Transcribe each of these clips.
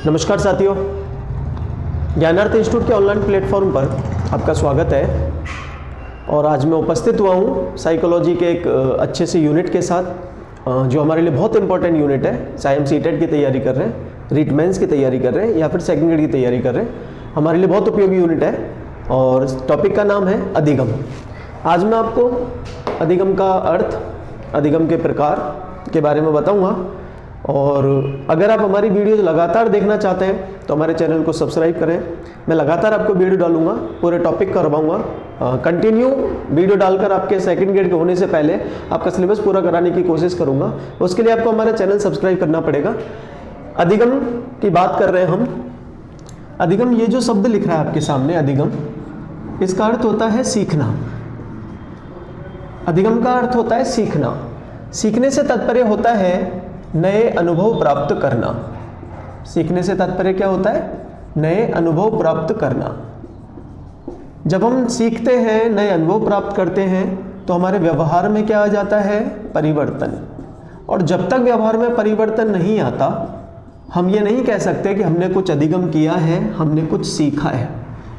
नमस्कार साथियों, ज्ञानार्थ इंस्टीट्यूट के ऑनलाइन प्लेटफॉर्म पर आपका स्वागत है। और आज मैं उपस्थित हुआ हूँ साइकोलॉजी के एक अच्छे से यूनिट के साथ, जो हमारे लिए बहुत इंपॉर्टेंट यूनिट है। चाहे हम सीटेट की तैयारी कर रहे हैं, रीट मेंस की तैयारी कर रहे हैं या फिर सेकंड ग्रेड की तैयारी कर रहे हैं, हमारे लिए बहुत उपयोगी यूनिट है। और टॉपिक का नाम है अधिगम। आज मैं आपको अधिगम का अर्थ, अधिगम के प्रकार के बारे में बताऊँगा। और अगर आप हमारी वीडियो लगातार देखना चाहते हैं तो हमारे चैनल को सब्सक्राइब करें। मैं लगातार आपको वीडियो डालूंगा, पूरे टॉपिक करवाऊंगा, कंटिन्यू वीडियो डालकर आपके सेकंड ग्रेड के होने से पहले आपका सिलेबस पूरा कराने की कोशिश करूंगा। उसके लिए आपको हमारा चैनल सब्सक्राइब करना पड़ेगा। अधिगम की बात कर रहे हैं हम। अधिगम, ये जो शब्द लिख रहा है आपके सामने अधिगम, इसका अर्थ होता है सीखना। अधिगम का अर्थ होता है सीखना। सीखने से तात्पर्य होता है नए अनुभव प्राप्त करना। सीखने से तात्पर्य क्या होता है? नए अनुभव प्राप्त करना। जब हम सीखते हैं, नए अनुभव प्राप्त करते हैं, तो हमारे व्यवहार में क्या आ जाता है? परिवर्तन। और जब तक व्यवहार में परिवर्तन नहीं आता, हम ये नहीं कह सकते कि हमने कुछ अधिगम किया है, हमने कुछ सीखा है।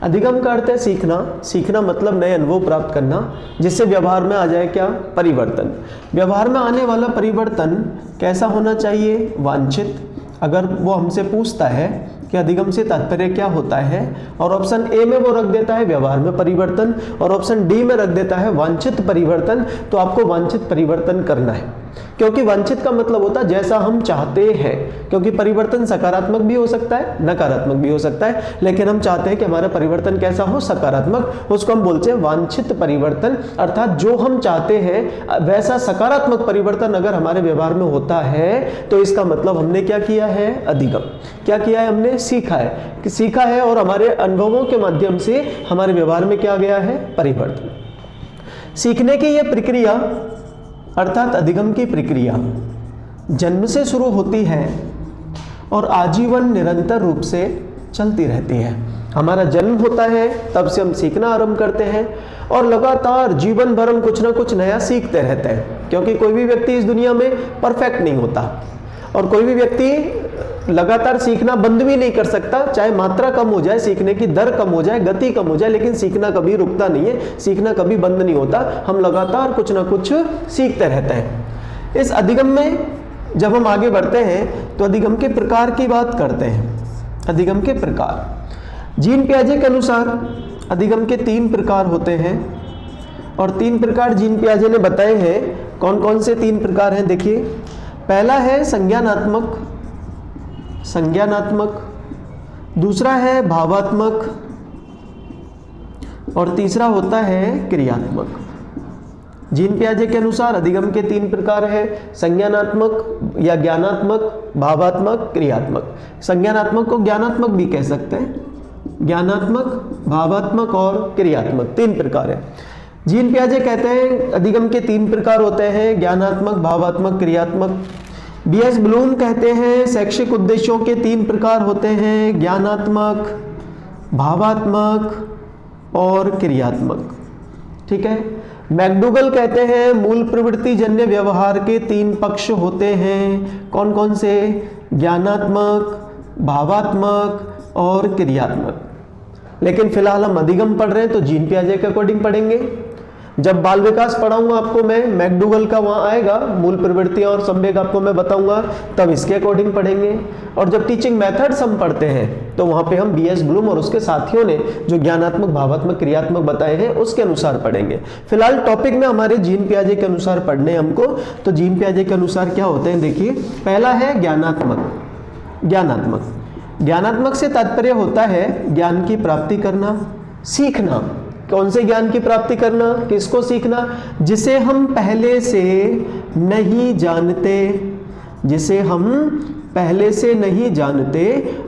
अधिगम का अर्थ है सीखना। सीखना मतलब नए अनुभव प्राप्त करना, जिससे व्यवहार में आ जाए क्या? परिवर्तन। व्यवहार में आने वाला परिवर्तन कैसा होना चाहिए? वांछित। अगर वो हमसे पूछता है कि अधिगम से तात्पर्य क्या होता है, और ऑप्शन ए में वो रख देता है व्यवहार में परिवर्तन, और ऑप्शन डी में रख देता है वांछित परिवर्तन, तो आपको वांछित परिवर्तन करना है। क्योंकि वांछित का मतलब होता है जैसा हम चाहते हैं। क्योंकि परिवर्तन सकारात्मक भी हो सकता है, नकारात्मक भी हो सकता है, लेकिन हम चाहते हैं कि हमारा परिवर्तन कैसा हो? सकारात्मक। उसको हम बोलते हैं वांछित परिवर्तन। अर्थात जो हम चाहते हैं वैसा सकारात्मक परिवर्तन अगर हमारे व्यवहार में होता है, तो इसका मतलब हमने क्या किया है? अधिगम। क्या किया है? हमने सीखा है। कि सीखा है और हमारे अनुभवों के माध्यम से हमारे व्यवहार में क्या आ गया है? परिवर्तन। सीखने की यह प्रक्रिया अर्थात अधिगम की प्रक्रिया जन्म से शुरू होती है और आजीवन निरंतर रूप से चलती रहती है। हमारा जन्म होता है, तब से हम सीखना आरंभ करते हैं और लगातार जीवन भर हम कुछ ना कुछ नया सीखते रहते हैं। क्योंकि कोई भी व्यक्ति इस दुनिया में परफेक्ट नहीं होता, और कोई भी व्यक्ति लगातार सीखना बंद भी नहीं कर सकता। चाहे मात्रा कम हो जाए, सीखने की दर कम हो जाए, गति कम हो जाए, लेकिन सीखना कभी रुकता नहीं है, सीखना कभी बंद नहीं होता। हम लगातार कुछ ना कुछ सीखते रहते हैं। इस अधिगम में जब हम आगे बढ़ते हैं तो अधिगम के प्रकार की बात करते हैं। अधिगम के प्रकार जीन पियाजे के अनुसार अधिगम के 3 प्रकार होते हैं, और 3 प्रकार जीन पियाजे ने बताए हैं। कौन कौन से 3 प्रकार हैं? देखिए, पहला है संज्ञानात्मक। संज्ञानात्मक। दूसरा है भावात्मक, और तीसरा होता है क्रियात्मक। जीन पियाजे के अनुसार अधिगम के 3 प्रकार है: संज्ञानात्मक या ज्ञानात्मक, भावात्मक, क्रियात्मक। संज्ञानात्मक को ज्ञानात्मक भी कह सकते हैं। ज्ञानात्मक, भावात्मक और क्रियात्मक 3 प्रकार है। जीन पियाजे कहते हैं अधिगम के 3 प्रकार होते हैं: ज्ञानात्मक, भावात्मक, क्रियात्मक। बीएस ब्लूम कहते हैं शैक्षिक उद्देश्यों के 3 प्रकार होते हैं: ज्ञानात्मक, भावात्मक और क्रियात्मक। ठीक है। मैकडूगल कहते हैं मूल प्रवृत्ति जन्य व्यवहार के 3 पक्ष होते हैं। कौन कौन से? ज्ञानात्मक, भावात्मक और क्रियात्मक। लेकिन फिलहाल हम अधिगम पढ़ रहे हैं तो जीन पियाजे के अकॉर्डिंग पढ़ेंगे। जब बाल विकास पढ़ाऊंगा आपको मैं, मैकडूगल का वहाँ आएगा, मूल प्रवृत्तियाँ और संवेग आपको मैं बताऊंगा, तब इसके अकॉर्डिंग पढ़ेंगे। और जब टीचिंग मेथड्स हम पढ़ते हैं तो वहाँ पे हम बीएस ब्लूम और उसके साथियों ने जो ज्ञानात्मक, भावात्मक, क्रियात्मक बताए हैं उसके अनुसार पढ़ेंगे। फिलहाल टॉपिक में हमारे जीन पियाजे के अनुसार पढ़ने हमको। तो जीन पियाजे के अनुसार क्या होते हैं? देखिए, पहला है ज्ञानात्मक। ज्ञानात्मक ज्ञानात्मक से तात्पर्य होता है ज्ञान की प्राप्ति करना, सीखना। कौन से ज्ञान की प्राप्ति करना? किसको सीखना? जिसे हम पहले से नहीं जानते। जिसे हम पहले से नहीं जानते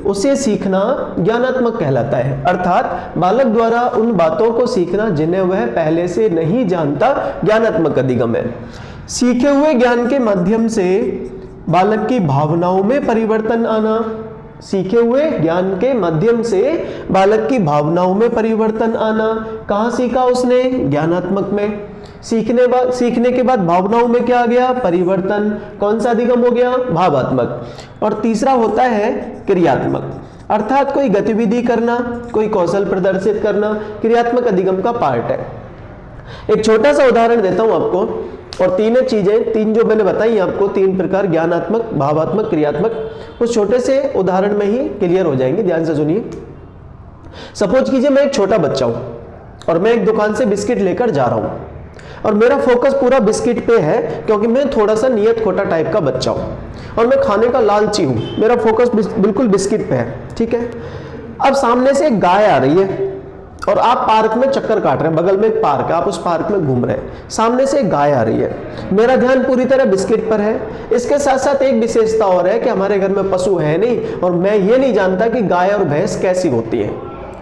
उसे सीखना ज्ञानात्मक कहलाता है। अर्थात बालक द्वारा उन बातों को सीखना जिन्हें वह पहले से नहीं जानता, ज्ञानात्मक अधिगम है। सीखे हुए ज्ञान के माध्यम से बालक की भावनाओं में परिवर्तन आना। सीखे हुए ज्ञान के माध्यम से बालक की भावनाओं में परिवर्तन आना। कहाँ सीखा उसने? ज्ञानात्मक में। सीखने के बाद भावनाओं में क्या आ गया? परिवर्तन। कौन सा अधिगम हो गया? भावात्मक। और तीसरा होता है क्रियात्मक, अर्थात कोई गतिविधि करना, कोई कौशल प्रदर्शित करना क्रियात्मक अधिगम का पार्ट है। एक छोटा सा उदाहरण देता हूं आपको, और तीनों चीजें, तीन जो मैंने बताई आपको, तीन प्रकार, ज्ञानात्मक, भावात्मक, क्रियात्मक, उस छोटे से उदाहरण में ही क्लियर हो जाएंगे। ध्यान से सुनिए। सपोज कीजिए मैं एक छोटा बच्चा हूं और मैं एक दुकान से बिस्किट लेकर जा रहा हूं और मेरा फोकस पूरा बिस्किट पे है, क्योंकि मैं थोड़ा सा नियत खोटा टाइप का बच्चा हूं और मैं खाने का लालची हूं। मेरा फोकस बिल्कुल बिस्किट पे है, ठीक है। अब सामने से एक गाय आ रही है और आप पार्क में चक्कर काट रहे हैं, बगल में एक पार्क है, आप उस पार्क में घूम रहे हैं, सामने से एक गाय आ रही है, मेरा ध्यान पूरी तरह बिस्किट पर है। इसके साथ साथ एक विशेषता और है कि हमारे घर में पशु है नहीं और मैं ये नहीं जानता कि गाय और भैंस कैसी होती है,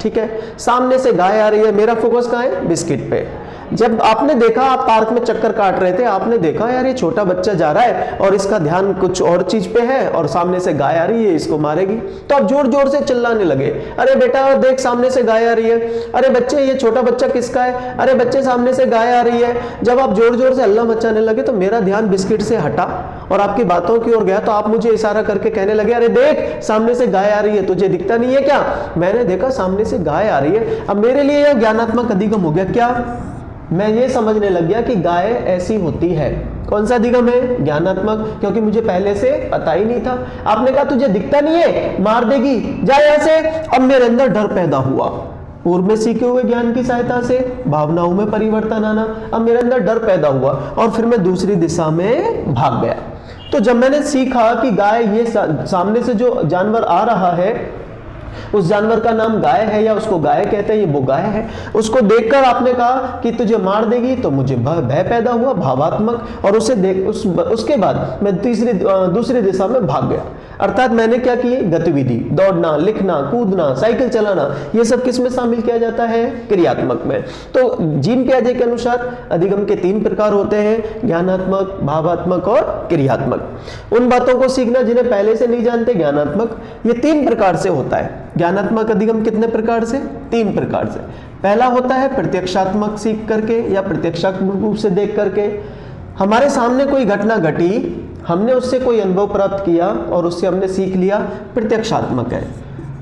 ठीक है। सामने से गाय आ रही है, मेरा फोकस कहाँ है? बिस्किट पे। जब आपने देखा, आप पार्क में चक्कर काट रहे थे, आपने देखा यार ये छोटा बच्चा जा रहा है और इसका ध्यान कुछ और चीज पे है और सामने से गाय आ रही है, इसको मारेगी, तो आप जोर जोर से चिल्लाने लगे, अरे बेटा देख सामने से गाय आ रही है, अरे बच्चे ये छोटा बच्चा किसका है, अरे बच्चे सामने से गाय आ रही है। जब आप जोर जोर से हल्ला मचाने लगे तो मेरा ध्यान बिस्किट से हटा और आपकी बातों की ओर गया, तो आप मुझे इशारा करके कहने लगे, अरे देख सामने से गाय आ रही है, तुझे दिखता नहीं है क्या? मैंने देखा सामने से गाय आ रही है। अब मेरे लिए यह ज्ञानात्मक अधिगम हो गया। क्या? मैं ये समझने लग गया कि गाय ऐसी होती है। कौन सा अधिगम है? ज्ञानात्मक, क्योंकि मुझे पहले से पता ही नहीं था। आपने कहा तुझे दिखता नहीं है, मार देगी, जा यहां से। अब मेरे अंदर डर पैदा हुआ, पूर्व में सीखे हुए ज्ञान की सहायता से भावनाओं में परिवर्तन आना। अब मेरे अंदर डर पैदा हुआ और फिर मैं दूसरी दिशा में भाग गया। तो जब मैंने सीखा कि गाय, ये सामने से जो जानवर आ रहा है उस जानवर का नाम गाय है या उसको गाय कहते हैं, ये वो गाय है, उसको देखकर आपने कहा कि तुझे मार देगी, तो मुझे भय पैदा हुआ, भावात्मक, और उसे देख उसके बाद मैं दूसरी दिशा में भाग गया। अर्थात मैंने क्या की? गतिविधि, दौड़ना, लिखना, कूदना, साइकिल चलाना, ये सब किस में शामिल किया जाता है? क्रियात्मक में। तो जीन पियाजे के अनुसार अधिगम के तीन प्रकार होते हैं, ज्ञानात्मक, भावात्मक और क्रियात्मक। उन बातों को सीखना जिन्हें पहले से नहीं जानते, ज्ञानात्मक, ये तीन प्रकार से होता है। ज्ञानात्मक अधिगम कितने प्रकार से? तीन प्रकार से। पहला होता है प्रत्यक्षात्मक, सीख करके या प्रत्यक्षात्मक रूप से देख करके। हमारे सामने कोई घटना घटी, हमने उससे कोई अनुभव प्राप्त किया और उससे हमने सीख लिया, प्रत्यक्षात्मक है।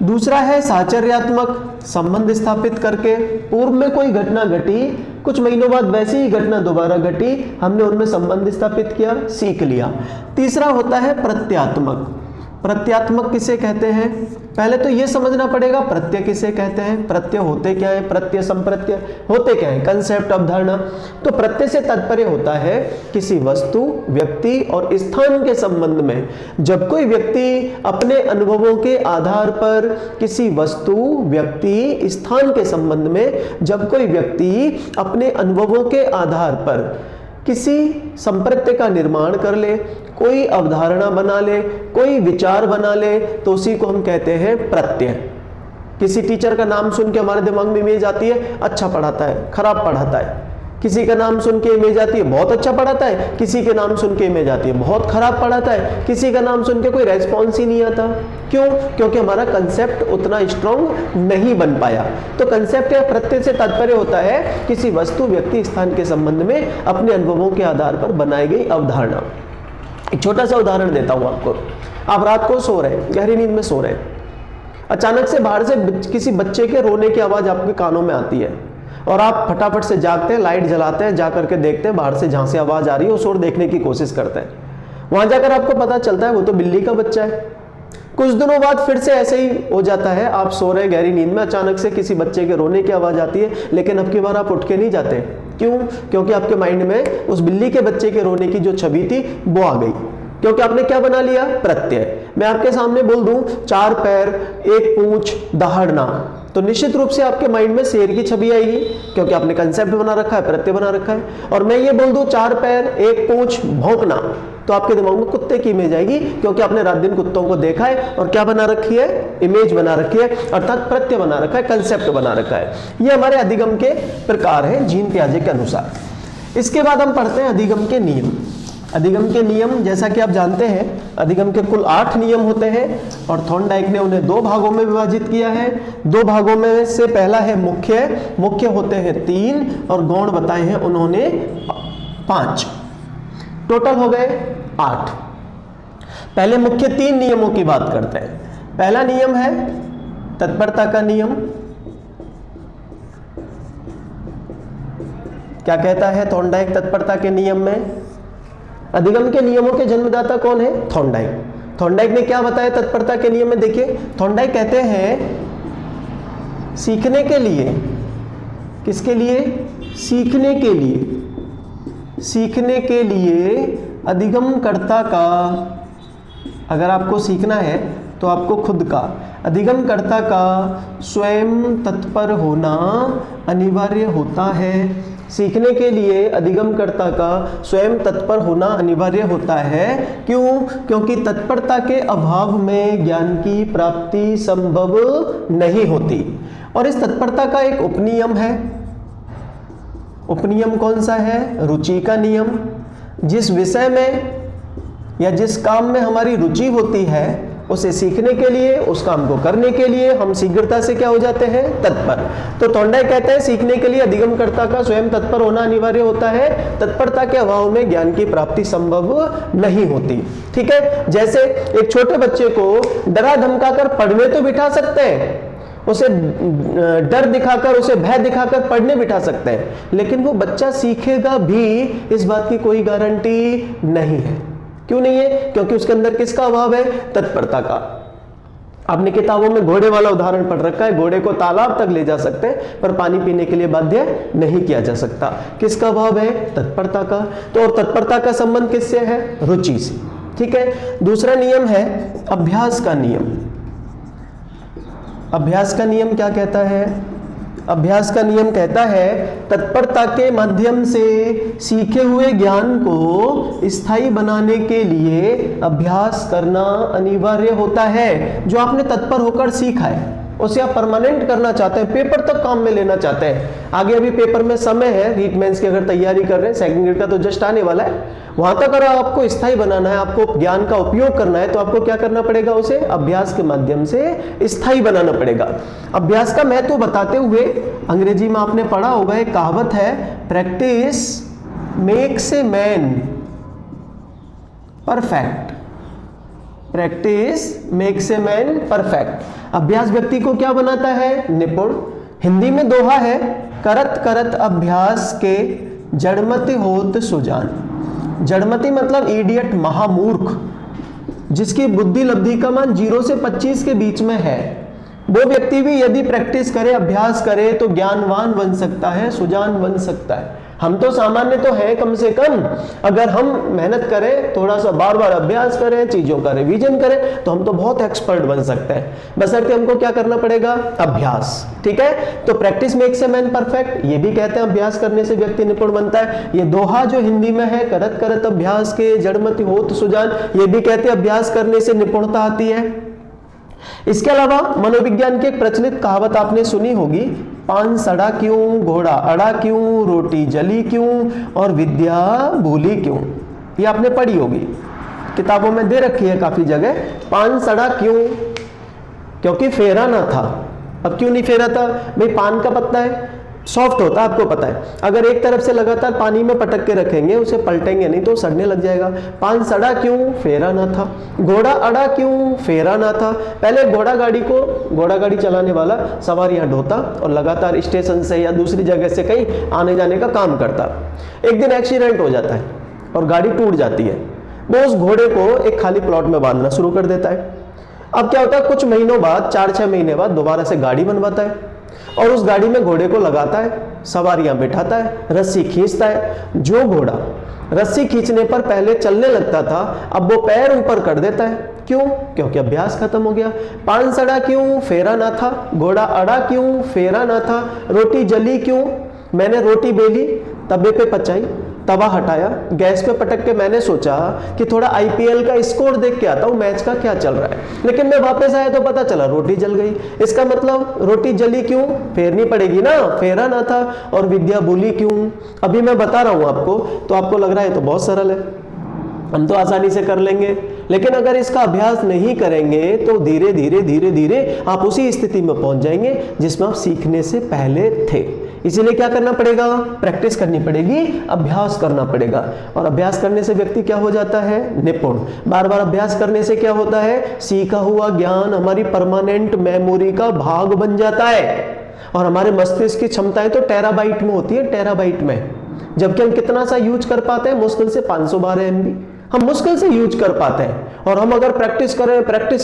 दूसरा है साहचर्यात्मक, संबंध स्थापित करके, पूर्व में कोई घटना घटी, कुछ महीनों बाद वैसी ही घटना दोबारा घटी, हमने उनमें संबंध स्थापित किया, सीख लिया। तीसरा होता है प्रत्यात्मक। प्रत्यात्मक किसे कहते हैं? पहले तो यह समझना पड़ेगा प्रत्यय किसे कहते हैं, प्रत्यय होते क्या है, प्रत्यय संप्रत्यय होते क्या है, कंसेप्ट, अवधारणा। तो प्रत्यय से तात्पर्य होता है किसी वस्तु, व्यक्ति और स्थान के संबंध में। जब कोई व्यक्ति अपने अनुभवों के आधार पर किसी वस्तु, व्यक्ति, स्थान के संबंध में, जब कोई व्यक्ति अपने अनुभवों के आधार पर किसी संप्रत्यय का निर्माण कर ले, कोई अवधारणा बना ले, कोई विचार बना ले, तो उसी को हम कहते हैं प्रत्यय। किसी टीचर का नाम सुन के हमारे दिमाग में इमेज आती है, अच्छा पढ़ाता है, खराब पढ़ाता है। किसी का नाम सुन के इमेज आती है, बहुत अच्छा पढ़ाता है। किसी के नाम सुन के इमेज आती है, बहुत खराब पढ़ाता है। किसी का नाम सुन के कोई रेस्पॉन्स ही नहीं आता। क्यों? क्योंकि हमारा कंसेप्ट उतना स्ट्रॉन्ग नहीं बन पाया। तो कंसेप्ट या प्रत्यय से तात्पर्य होता है किसी वस्तु, व्यक्ति, स्थान के संबंध में अपने अनुभवों के आधार पर बनाई गई अवधारणा। एक छोटा सा उदाहरण देता हूं आपको। आप रात को सो रहे हैं, गहरी नींद में सो रहे हैं, अचानक से बाहर से किसी बच्चे के रोने की आवाज आपके कानों में आती है और आप फटाफट से जागते हैं, लाइट जलाते हैं, जाकर के देखते हैं बाहर से जहां से आवाज आ रही है उस ओर देखने की कोशिश करते हैं। वहां जाकर आपको पता चलता है वो तो बिल्ली का बच्चा है। कुछ दिनों बाद फिर से ऐसे ही हो जाता है, आप सो रहे गहरी नींद में, अचानक से किसी बच्चे के रोने की आवाज आती है, लेकिन अब की बार आप उठ के नहीं जाते। क्यों? क्योंकि आपके माइंड में उस बिल्ली के बच्चे के रोने की जो छवि थी वो आ गई, क्योंकि आपने क्या बना लिया? प्रत्यय। मैं आपके सामने बोल दूं 4 पैर, 1 पूंछ, दहाड़ना, तो निश्चित रूप से आपके माइंड में शेर की छवि आएगी, क्योंकि आपने कंसेप्ट बना रखा है, प्रत्यय बना रखा है। और मैं ये बोल दूं 4 पैर, 1 पूंछ, भौंकना, तो आपके दिमाग में कुत्ते की इमेज आएगी, क्योंकि आपने रात दिन कुत्तों को देखा है और क्या बना रखी है? इमेज बना रखी है, अर्थात प्रत्यय बना रखा है, कंसेप्ट बना रखा है। ये हमारे अधिगम के प्रकार है जीन पियाजे के अनुसार। इसके बाद हम पढ़ते हैं अधिगम के नियम। अधिगम के नियम जैसा कि आप जानते हैं, अधिगम के कुल 8 नियम होते हैं और थॉर्नडाइक ने उन्हें 2 भागों में विभाजित किया है। 2 भागों में से पहला है मुख्य होते हैं 3 और गौण बताए हैं उन्होंने 5, टोटल हो गए 8। पहले मुख्य 3 नियमों की बात करते हैं। पहला नियम है तत्परता का नियम। क्या कहता है थॉर्नडाइक तत्परता के नियम में? अधिगम के नियमों के जन्मदाता कौन है? थॉर्नडाइक। थॉर्नडाइक ने क्या बताया तत्परता के नियम में? देखिए, थॉर्नडाइक कहते हैं सीखने के लिए, किसके लिए? सीखने के लिए, सीखने के लिए अधिगमकर्ता का, अगर आपको सीखना है तो आपको खुद का, अधिगमकर्ता का स्वयं तत्पर होना अनिवार्य होता है। सीखने के लिए अधिगमकर्ता का स्वयं तत्पर होना अनिवार्य होता है। क्यों? क्योंकि तत्परता के अभाव में ज्ञान की प्राप्ति संभव नहीं होती। और इस तत्परता का एक उपनियम है। उपनियम कौन सा है? रुचि का नियम। जिस विषय में या जिस काम में हमारी रुचि होती है, उसे सीखने के लिए, उस काम को करने के लिए हम शीघ्रता से क्या हो जाते हैं? तत्पर। तो थॉर्नडाइक कहते हैं सीखने के लिए अधिगमकर्ता का स्वयं तत्पर होना अनिवार्य होता है। तत्परता के अभाव में ज्ञान की प्राप्ति संभव नहीं होती। ठीक है, जैसे एक छोटे बच्चे को डरा धमकाकर पढ़ने तो बिठा सकते हैं, उसे डर दिखाकर, उसे भय दिखाकर पढ़ने बिठा सकते हैं, लेकिन वो बच्चा सीखेगा भी, इस बात की कोई गारंटी नहीं है। क्यों नहीं है? क्योंकि उसके अंदर किसका अभाव है? तत्परता का। आपने किताबों में घोड़े वाला उदाहरण पढ़ रखा है। घोड़े को तालाब तक ले जा सकते हैं पर पानी पीने के लिए बाध्य नहीं किया जा सकता। किसका अभाव है? तत्परता का। तो और तत्परता का संबंध किससे है? रुचि से। ठीक है, दूसरा नियम है अभ्यास का नियम। अभ्यास का नियम क्या कहता है? अभ्यास का नियम कहता है तत्परता के माध्यम से सीखे हुए ज्ञान को स्थायी बनाने के लिए अभ्यास करना अनिवार्य होता है। जो आपने तत्पर होकर सीखा है उसे आप परमानेंट करना चाहते हैं, पेपर तक काम में लेना चाहते हैं। आगे अभी पेपर में समय है, रीट मेंस की अगर तैयारी कर रहे हैं, सेकंड ग्रेड का तो जस्ट आने वाला है, वहां तक अगर आपको स्थायी बनाना है, आपको ज्ञान का उपयोग करना है, तो आपको क्या करना पड़ेगा? उसे अभ्यास के माध्यम से स्थायी बनाना पड़ेगा। अभ्यास का महत्व बताते हुए अंग्रेजी में आपने पढ़ा होगा, एक कहावत है, practice makes a man perfect. Practice makes a man perfect. अभ्यास व्यक्ति को क्या बनाता है? निपुण। हिंदी में दोहा है, करत करत अभ्यास के जड़मति होत सुजान। जड़मति मतलब इडियट, महामूर्ख, जिसकी बुद्धि लब्धि का मान 0 से 25 के बीच में है, वो व्यक्ति भी यदि प्रैक्टिस करे, अभ्यास करे, तो ज्ञानवान बन सकता है, सुजान बन सकता है। हम तो सामान्य तो हैं, कम से कम अगर हम मेहनत करें, थोड़ा सा बार बार अभ्यास करें, चीजों का रिवीजन करें, तो हम तो बहुत एक्सपर्ट बन सकते हैं। बशर्ते हमको क्या करना पड़ेगा? अभ्यास। ठीक है, तो practice makes a man perfect, ये भी कहते हैं अभ्यास करने से व्यक्ति निपुण बनता है। ये दोहा जो हिंदी में है, करत करत अभ्यास के जड़मति होत सुजान, ये भी कहते हैं अभ्यास करने से निपुणता आती है। इसके अलावा मनोविज्ञान की एक प्रचलित कहावत आपने सुनी होगी, पान सड़ा क्यों, घोड़ा अड़ा क्यों, रोटी जली क्यों और विद्या भूली क्यों। ये आपने पढ़ी होगी, किताबों में दे रखी है काफी जगह। पान सड़ा क्यों? क्योंकि फेरा ना था। अब क्यों नहीं फेरा था? भाई पान का पत्ता है, सॉफ्ट होता है, आपको पता है। अगर एक तरफ से लगातार पानी में पटक के रखेंगे, उसे पलटेंगे नहीं तो सड़ने लग जाएगा। पान सड़ा क्यों? फेरा ना था। घोड़ा अड़ा क्यों? फेरा ना था। पहले घोड़ा गाड़ी चलाने वाला सवारियां ढोता और लगातार स्टेशन से या दूसरी जगह से कहीं आने जाने का काम करता। एक दिन एक्सीडेंट हो जाता है और गाड़ी टूट जाती है। वो उस घोड़े को एक खाली प्लॉट में बांधना शुरू कर देता है। अब क्या होता है, कुछ महीनों बाद, 4-6 महीने बाद दोबारा से गाड़ी बनवाता है और उस गाड़ी में घोड़े को लगाता है, सवारियां बिठाता है, रस्सी खींचता है। जो घोड़ा रस्सी खींचने पर पहले चलने लगता था, अब वो पैर ऊपर कर देता है। क्यों? क्योंकि अभ्यास खत्म हो गया। पान सड़ा क्यों? फेरा ना था। घोड़ा अड़ा क्यों? फेरा ना था। रोटी जली क्यों? मैंने रोटी बेली, तवे पे पचाई, तवा हटाया, गैस पे पटक के मैंने सोचा कि थोड़ा आईपीएल का स्कोर देख के आता हूं, मैच का क्या चल रहा है, लेकिन मैं वापस आया तो पता चला रोटी जल गई। इसका मतलब रोटी जली क्यों? फेरनी पड़ेगी ना, फेरा ना था। और विद्या भूली क्यों? अभी मैं बता रहा हूं आपको, तो आपको लग रहा है तो बहुत सरल है। हम तो आसानी से कर लेंगे, लेकिन अगर इसका अभ्यास नहीं करेंगे तो धीरे धीरे धीरे धीरे आप उसी स्थिति में पहुंच जाएंगे जिसमें आप सीखने से पहले थे। इसीलिए क्या करना पड़ेगा? प्रैक्टिस करनी पड़ेगी, अभ्यास करना पड़ेगा। और अभ्यास करने से व्यक्ति क्या हो जाता है? निपुण। बार बार अभ्यास करने से क्या होता है? सीखा हुआ ज्ञान हमारी परमानेंट मेमोरी का भाग बन जाता है। और हमारे मस्तिष्क की क्षमताएं तो टेराबाइट में होती है, टेराबाइट में, जबकि हम कितना सा यूज कर पाते हैं? मुश्किल से 512 MB हम मुश्किल से यूज कर पाते हैं। और हम अगर प्रैक्टिस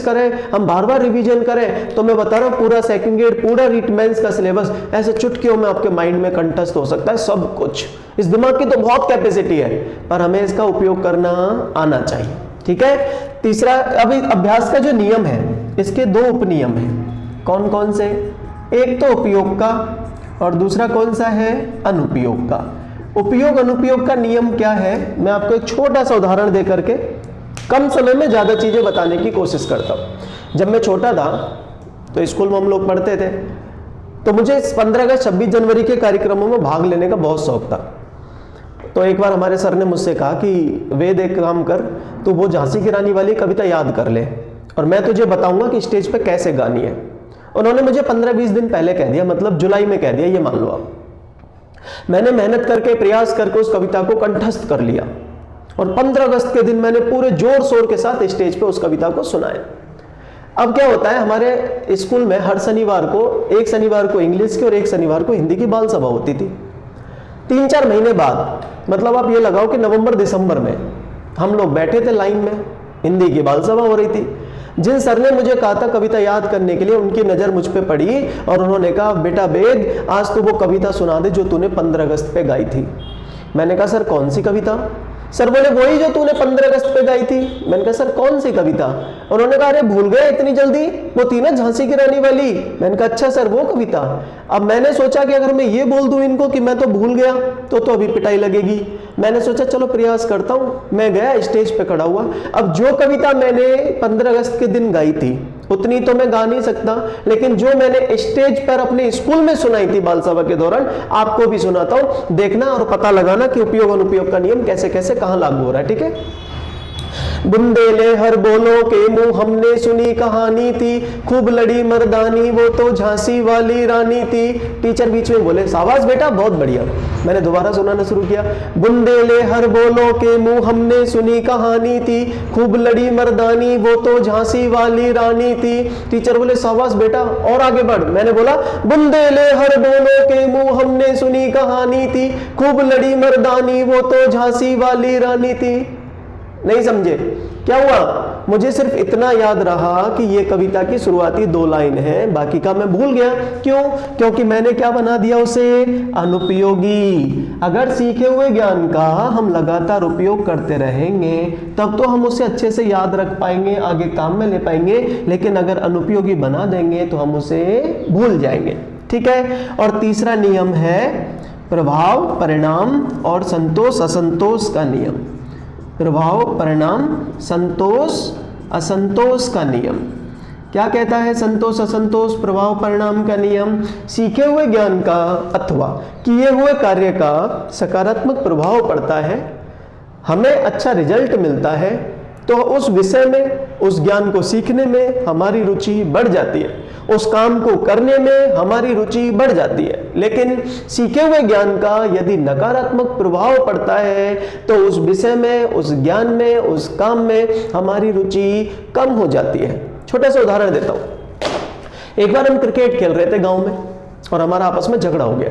करें, हम बार बार रिवीजन करें, तो मैं बता रहा हूं पूरा सेकंड ग्रेड, पूरा रीट मेंस का सिलेबस ऐसे चुटकियों में आपके माइंड में कंठस्थ हो सकता है सब कुछ। इस दिमाग की तो बहुत कैपेसिटी है, पर हमें इसका उपयोग करना आना चाहिए। ठीक है। तीसरा, अभी अभ्यास का जो नियम है इसके 2 उपनियम है। कौन कौन से? एक तो उपयोग का और दूसरा कौन सा है? अनुपयोग का। उपयोग अनुपयोग का नियम क्या है? मैं आपको एक छोटा सा उदाहरण दे करके कम समय में ज्यादा चीजें बताने की कोशिश करता हूं। जब मैं छोटा था तो स्कूल में हम लोग पढ़ते थे, तो मुझे 15 अगस्त 26 जनवरी के कार्यक्रमों में भाग लेने का बहुत शौक था। तो एक बार हमारे सर ने मुझसे कहा कि वेद एक काम कर, तू वो झांसी की रानी वाली कविता याद कर ले और मैं तुझे बताऊंगा कि स्टेज पे कैसे गानी है। उन्होंने मुझे 15-20 दिन पहले कह दिया, मतलब जुलाई में कह दिया, ये मान लो आप। मैंने मेहनत करके, प्रयास करके उस कविता को कंठस्थ कर लिया और 15 अगस्त के दिन मैंने पूरे जोर शोर के साथ स्टेज पे उस कविता को सुनाया। अब क्या होता है, हमारे स्कूल में हर शनिवार को, एक शनिवार को इंग्लिश की और एक शनिवार को हिंदी की बाल सभा होती थी। 3-4 महीने बाद, मतलब आप ये लगाओ कि नवंबर दिसंबर में हम लोग बैठे थे लाइन में, हिंदी की बाल सभा हो रही थी। जिन सर ने मुझे कहा था कविता याद करने के लिए, उनकी नजर मुझ पे पड़ी और उन्होंने कहा, बेटा वेद, आज तो वो कविता सुना दे जो तूने 15 अगस्त पे गाई थी। मैंने कहा, सर कौन सी कविता? सर बोले, वही जो तूने 15 अगस्त पे गाई थी। मैंने कहा, सर कौन सी कविता? उन्होंने कहा, अरे भूल गए इतनी जल्दी? वो थी ना झांसी की रानी वाली। मैंने कहा, अच्छा सर वो कविता। अब मैंने सोचा कि अगर मैं ये बोल दूं इनको कि मैं तो भूल गया तो अभी पिटाई लगेगी। मैंने सोचा चलो प्रयास करता हूं। मैं गया, स्टेज पे खड़ा हुआ। अब जो कविता मैंने 15 अगस्त के दिन गाई थी उतनी तो मैं गा नहीं सकता, लेकिन जो मैंने स्टेज पर अपने स्कूल में सुनाई थी बाल सभा के दौरान, आपको भी सुनाता हूं। देखना और पता लगाना कि उपयोग अनुपयोग का नियम कैसे कैसे कहां लागू हो रहा है। ठीक है। बुंदेले हर बोलों के मुंह हमने सुनी कहानी थी, खूब लड़ी मर्दानी वो तो झांसी वाली रानी थी। टीचर बीच में बोले, शाबाश बेटा, बहुत बढ़िया। मैंने दोबारा सुनाना शुरू किया। बुंदेले हर बोलों के मुंह हमने सुनी कहानी थी, खूब लड़ी मर्दानी वो तो झांसी वाली रानी थी। टीचर बोले, शाबाश बेटा, और आगे बढ़। मैंने बोला, बुंदेले हर बोलों के मुंह हमने सुनी कहानी थी, खूब लड़ी मर्दानी वो तो झांसी वाली रानी थी। नहीं समझे? क्या हुआ? मुझे सिर्फ इतना याद रहा कि ये कविता की शुरुआती 2 लाइन है, बाकी का मैं भूल गया। क्यों? क्योंकि मैंने क्या बना दिया उसे? अनुपयोगी। अगर सीखे हुए ज्ञान का हम लगातार उपयोग करते रहेंगे तब तो हम उसे अच्छे से याद रख पाएंगे, आगे काम में ले पाएंगे, लेकिन अगर अनुपयोगी बना देंगे तो हम उसे भूल जाएंगे। ठीक है। और तीसरा नियम है प्रभाव, परिणाम और संतोष असंतोष का नियम। प्रभाव, परिणाम, संतोष असंतोष का नियम। क्या कहता है संतोष असंतोष प्रभाव परिणाम का नियम? सीखे हुए ज्ञान का अथवा किए हुए कार्य का सकारात्मक प्रभाव पड़ता है, हमें अच्छा रिजल्ट मिलता है, तो उस विषय में, उस ज्ञान को सीखने में हमारी रुचि बढ़ जाती है, उस काम को करने में हमारी रुचि बढ़ जाती है। लेकिन सीखे हुए ज्ञान का यदि नकारात्मक प्रभाव पड़ता है तो उस विषय में, उस ज्ञान में, उस काम में हमारी रुचि कम हो जाती है। छोटा सा उदाहरण देता हूं। एक बार हम क्रिकेट खेल रहे थे गांव में और हमारा आपस में झगड़ा हो गया।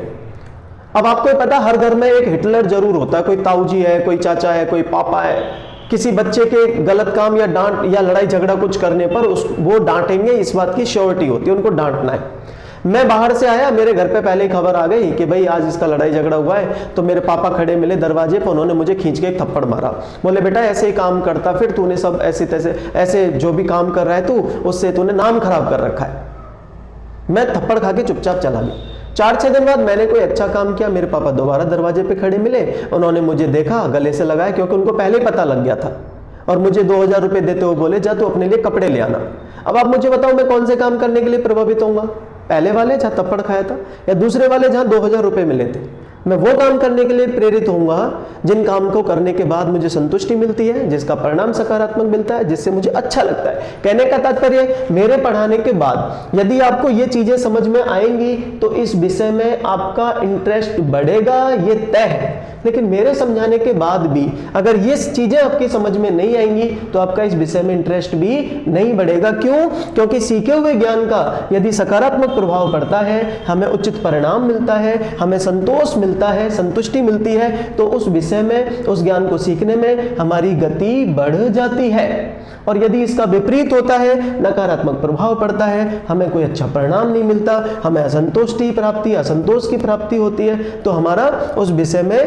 अब आपको पता, हर घर में एक हिटलर जरूर होता है। कोई ताऊजी है, कोई चाचा है, कोई पापा है। किसी बच्चे के गलत काम या डांट या लड़ाई झगड़ा कुछ करने पर वो डांटेंगे, इस बात की श्योरिटी होती है, उनको डांटना है। मैं बाहर से आया, मेरे घर पे पहले ही खबर आ गई कि भाई आज इसका लड़ाई झगड़ा हुआ है। तो मेरे पापा खड़े मिले दरवाजे पर, उन्होंने मुझे खींच के एक थप्पड़ मारा। बोले, बेटा ऐसे ही काम करता फिर, तूने सब ऐसे तैसे, ऐसे जो भी काम कर रहा है तू, उससे तूने नाम खराब कर रखा है। मैं थप्पड़ खा के चुपचाप चला गया। 4-6 दिन बाद मैंने कोई अच्छा काम किया, मेरे पापा दोबारा दरवाजे पे खड़े मिले, उन्होंने मुझे देखा, गले से लगाया, क्योंकि उनको पहले ही पता लग गया था, और मुझे 2000 रुपए देते हुए बोले, जा तू अपने लिए कपड़े ले आना। अब आप मुझे बताओ, मैं कौन से काम करने के लिए प्रभावित होऊंगा? पहले वाले जहां थप्पड़ खाया था, या दूसरे वाले जहां 2000 रुपए मिले थे? मैं वो काम करने के लिए प्रेरित होऊंगा जिन काम को करने के बाद मुझे संतुष्टि मिलती है, जिसका परिणाम सकारात्मक मिलता है, जिससे मुझे अच्छा लगता है। कहने का तात्पर्य, मेरे पढ़ाने के बाद यदि आपको ये चीजें समझ में आएंगी तो इस विषय में आपका इंटरेस्ट बढ़ेगा, ये तय है। लेकिन मेरे समझाने के बाद भी अगर ये चीजें आपकी समझ में नहीं आएंगी तो आपका इस विषय में इंटरेस्ट भी नहीं बढ़ेगा। क्यों? क्योंकि सीखे हुए ज्ञान का यदि सकारात्मक प्रभाव पड़ता है, हमें उचित परिणाम मिलता है, हमें संतोष मिलता है, संतुष्टि मिलती है, तो उस विषय में, उस ज्ञान को सीखने में हमारी गति बढ़ जाती है। और यदि इसका विपरीत होता है, नकारात्मक प्रभाव पड़ता है, हमें कोई अच्छा परिणाम नहीं मिलता, हमें असंतोष की प्राप्ति होती है, तो हमारा उस विषय में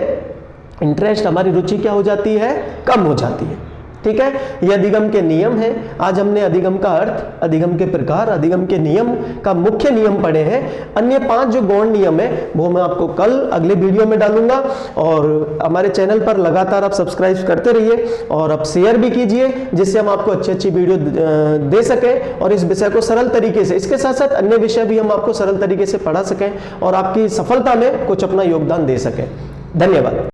इंटरेस्ट, हमारी रुचि क्या हो जाती है? कम हो जाती है। ठीक है, ये अधिगम के नियम हैं। आज हमने अधिगम का अर्थ, अधिगम के प्रकार, अधिगम के नियम का मुख्य नियम पढ़े हैं। अन्य 5 जो गौण नियम है वो मैं आपको कल अगले वीडियो में डालूंगा। और हमारे चैनल पर लगातार आप सब्सक्राइब करते रहिए और आप शेयर भी कीजिए, जिससे हम आपको अच्छी वीडियो दे सकें और इस विषय को सरल तरीके से, इसके साथ साथ अन्य विषय भी हम आपको सरल तरीके से पढ़ा सकें और आपकी सफलता में कुछ अपना योगदान दे सकें। धन्यवाद।